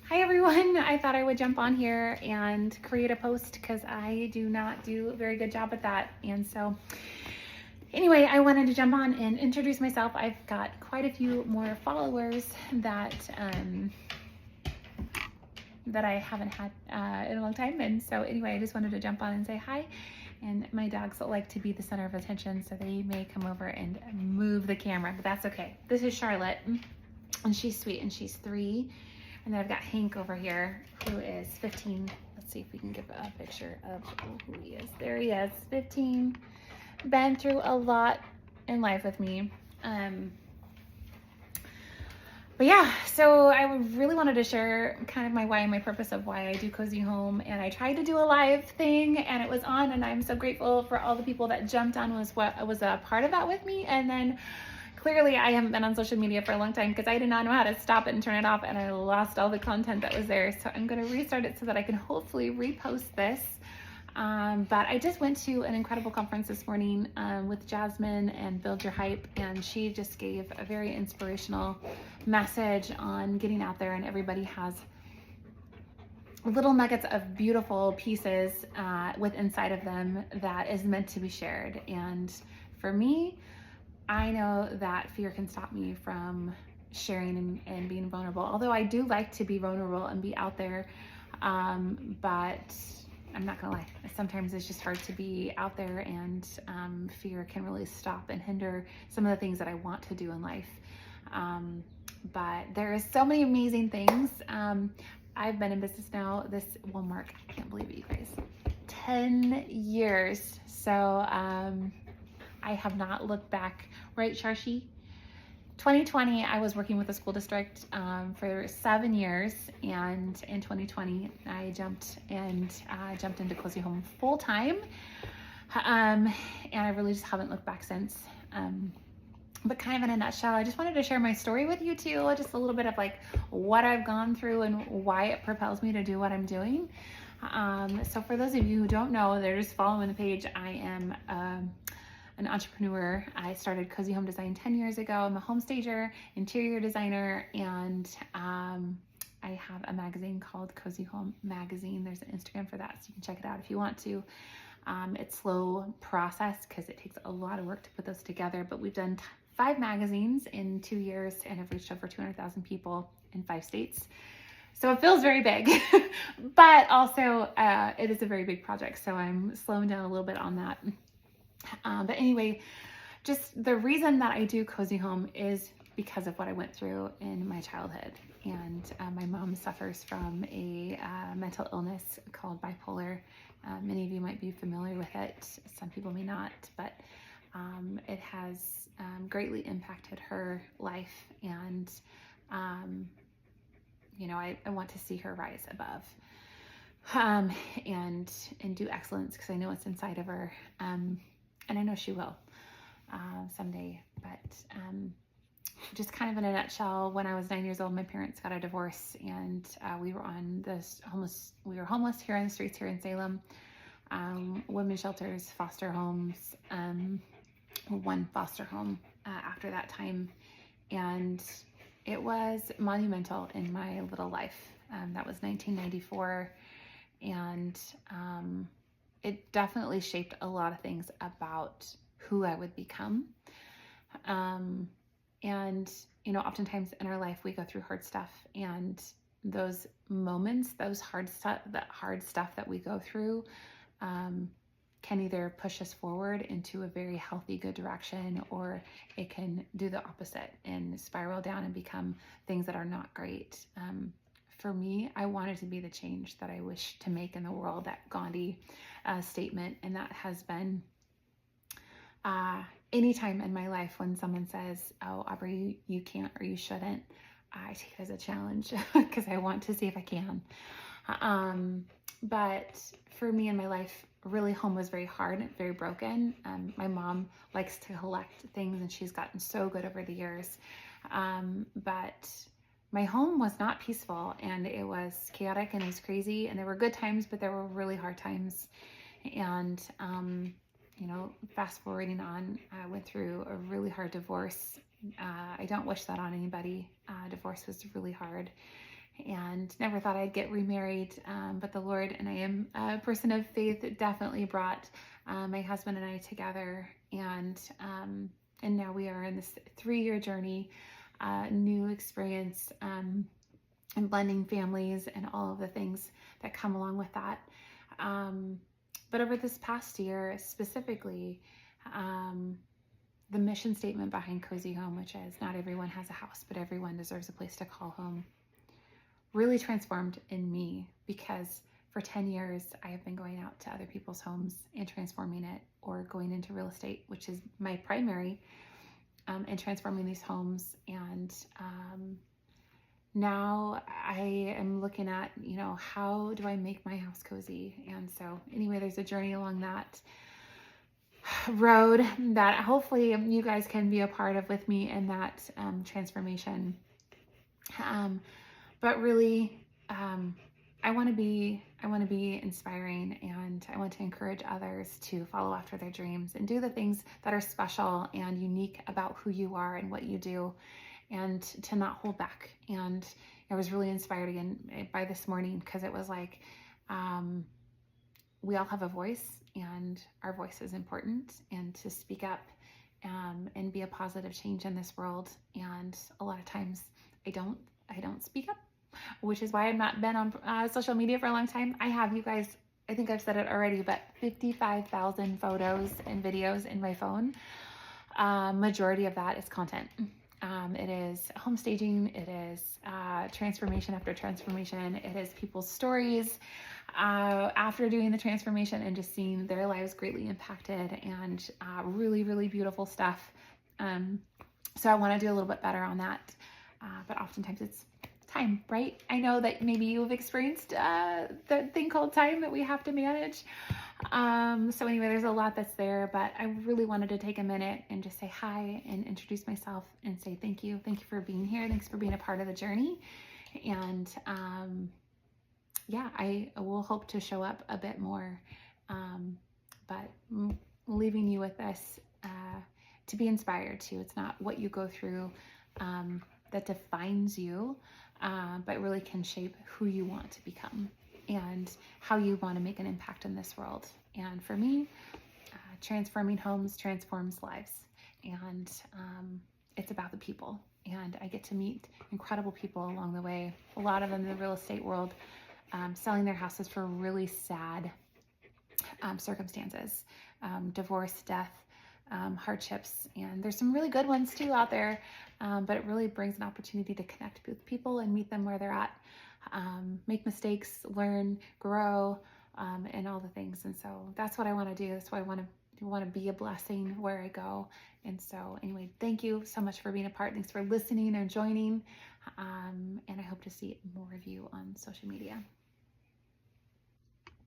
Hi everyone, I thought I would jump on here and create a post because I do not do a very good job at that. And so anyway, I wanted to jump on and introduce myself. I've got quite a few more followers that I haven't had in a long time. And so anyway, I just wanted to jump on and say hi. And my dogs like to be the center of attention, so they may come over and move the camera, but that's okay. This is Charlotte, and she's sweet, and she's 3. And then I've got Hank over here, who is 15. Let's see if we can give a picture of who he is. There he is, 15. Been through a lot in life with me. But yeah, so I really wanted to share kind of my why and my purpose of why I do Cozy Home. And I tried to do a live thing and it was on, and I'm so grateful for all the people that jumped on, was a part of that with me. And then clearly I haven't been on social media for a long time because I did not know how to stop it and turn it off, and I lost all the content that was there. So I'm going to restart it so that I can hopefully repost this. But I just went to an incredible conference this morning with Jasmine and Build Your Hype, and she just gave a very inspirational message on getting out there, and everybody has little nuggets of beautiful pieces with inside of them that is meant to be shared. And for me, I know that fear can stop me from sharing and being vulnerable, although I do like to be vulnerable and be out there, but I'm not gonna lie, sometimes it's just hard to be out there, and fear can really stop and hinder some of the things that I want to do in life. But there is so many amazing things. I've been in business now, this will mark, I can't believe it, you guys, 10 years. So I have not looked back, right, Sharshi? 2020, I was working with a school district for 7 years, and in 2020, I jumped into Cozy Home full time, and I really just haven't looked back since. But kind of in a nutshell, I just wanted to share my story with you too, just a little bit of like what I've gone through and why it propels me to do what I'm doing. So for those of you who don't know, they're just following the page, I am an entrepreneur. I started Cozy Home Design 10 years ago. I'm a home stager, interior designer, and I have a magazine called Cozy Home Magazine. There's an Instagram for that, so you can check it out if you want to. It's slow process because it takes a lot of work to put those together, but we've done 5 magazines in 2 years and have reached over 200,000 people in 5 states. So it feels very big, but also it is a very big project, so I'm slowing down a little bit on that. But anyway, just the reason that I do Cozy Home is because of what I went through in my childhood. And my mom suffers from a mental illness called bipolar. Many of you might be familiar with it. Some people may not, but it has greatly impacted her life. And, I want to see her rise above and do excellence, because I know it's inside of her. And I know she will someday. But just kind of in a nutshell, when I was 9 years old, my parents got a divorce, and we were homeless here on the streets here in Salem. Women's shelters, foster homes, one foster home after that time. And it was monumental in my little life. That was 1994. And it definitely shaped a lot of things about who I would become. And, oftentimes in our life, we go through hard stuff, and those moments, that hard stuff that we go through, can either push us forward into a very healthy, good direction, or it can do the opposite and spiral down and become things that are not great. For me, I wanted to be the change that I wish to make in the world, that Gandhi statement. And that has been any time in my life when someone says, "Oh, Aubrey, you can't or you shouldn't," I take it as a challenge because I want to see if I can. But for me in my life, really, home was very hard, very broken. My mom likes to collect things, and she's gotten so good over the years. But my home was not peaceful, and it was chaotic, and it was crazy, and there were good times, but there were really hard times. And, fast forwarding on, I went through a really hard divorce. I don't wish that on anybody. Divorce was really hard. and never thought I'd get remarried. But the Lord, and I am a person of faith, definitely brought my husband and I together. And now we are in this 3-year journey, new experience, and blending families and all of the things that come along with that. But over this past year specifically, the mission statement behind Cozy Home, which is not everyone has a house, but everyone deserves a place to call home, really transformed in me, because for 10 years I have been going out to other people's homes and transforming it, or going into real estate, which is my primary, and transforming these homes. And now I am looking at, how do I make my house cozy? And so anyway, there's a journey along that road that hopefully you guys can be a part of with me in that transformation. But really, I want to be inspiring, and I want to encourage others to follow after their dreams and do the things that are special and unique about who you are and what you do, and to not hold back. And I was really inspired again by this morning, because it was like, we all have a voice, and our voice is important, and to speak up and be a positive change in this world. And a lot of times I don't speak up, which is why I've not been on social media for a long time. I have, you guys, I think I've said it already, but 55,000 photos and videos in my phone. Majority of that is content. It is home staging. It is transformation after transformation. It is people's stories after doing the transformation and just seeing their lives greatly impacted, and really, really beautiful stuff. So I want to do a little bit better on that. But oftentimes it's time, right? I know that maybe you've experienced the thing called time that we have to manage. So anyway, there's a lot that's there, but I really wanted to take a minute and just say hi and introduce myself and say thank you. Thank you for being here. Thanks for being a part of the journey. And yeah, I will hope to show up a bit more, but leaving you with this to be inspired too. It's not what you go through that defines you, but really can shape who you want to become and how you want to make an impact in this world. And for me, transforming homes transforms lives, and it's about the people. And I get to meet incredible people along the way, a lot of them in the real estate world, selling their houses for really sad circumstances, divorce, death, hardships. And there's some really good ones too out there, but it really brings an opportunity to connect with people and meet them where they're at, make mistakes, learn, grow, and all the things. And so that's what I want to do. That's why I want to be a blessing where I go. And so anyway, thank you so much for being a part. Thanks for listening and joining. And I hope to see more of you on social media.